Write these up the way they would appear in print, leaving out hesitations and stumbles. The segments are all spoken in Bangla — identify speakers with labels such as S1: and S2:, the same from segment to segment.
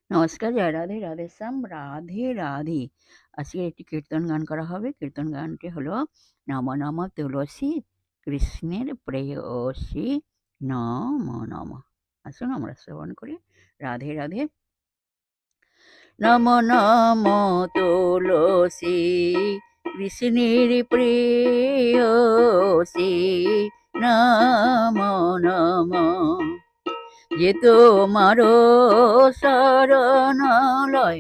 S1: নমস্কার, জয় রাধে, রাধে শ্যাম, রাধে রাধে। আজকে একটি কীর্তন গান করা হবে। কীর্তন গানটি হলো নম নম তুলসী কৃষ্ণের প্রেয়সী নম নম। আসুন আমরা শ্রবণ করি। রাধে রাধে। নম নম তুলসী কৃষ্ণের প্রেয়সী নম নম। যে তোমারো শরণালয়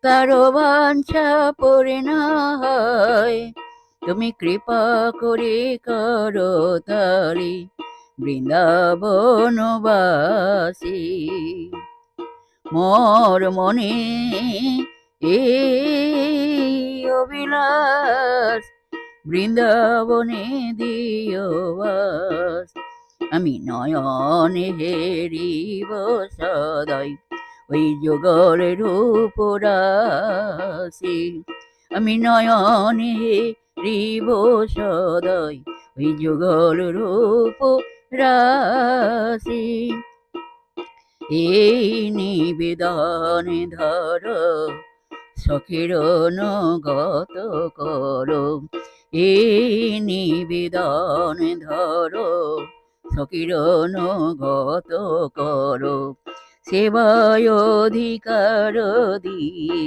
S1: তারো বাঞ্ছা পড়ে না হয়, তুমি কৃপা করে করো তারি বৃন্দাবনবাসী। মোর মনে এই অবিলাস, বৃন্দাবনে দিও বাস। আমি নয়নে হেরিব সদাই ওই যুগল রূপ রাশি। আমি নয়নে হেরিব সদাই ওই যুগল রূপ রাশি। এই নিবেদন ধর সখীর অনুগত করো, এই নিবেদন ধরো সখীর অনুগত করো। সেবায় অধিকার দিয়ে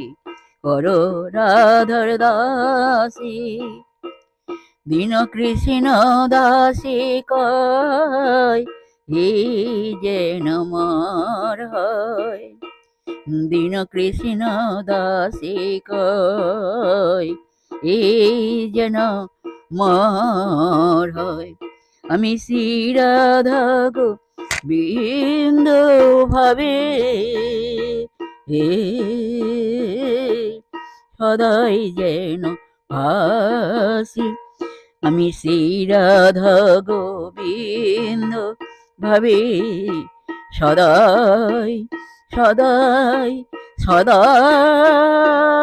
S1: করো রাধার দাসী। দীন কৃষ্ণ দাসী কয় এই যেন মার হয়। দীন কৃষ্ণ দাসী কয় এই যেন মার হয়। আমি শ্রী রাধা গোবিন্দ ভাবে সদাই যেন ভাসি। আমি শ্রী রাধা গোবিন্দ ভাবে সদাই সদাই সদাই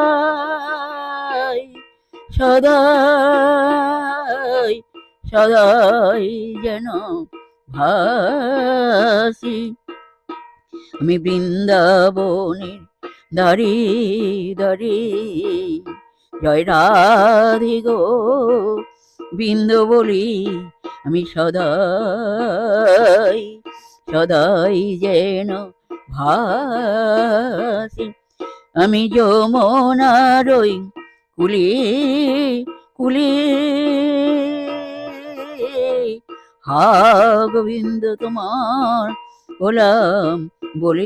S1: সদাই সদাই যেন ভাসি। আমি বৃন্দাবনের দাঁড়ি দাঁড়ি জয় রাধে গো বৃন্দ বলি। আমি সদাই সদাই যেন ভাসি। আমি যমুনার ওই কুলি কুলি হা গোবিন্দ তোমার গোলাম বলি।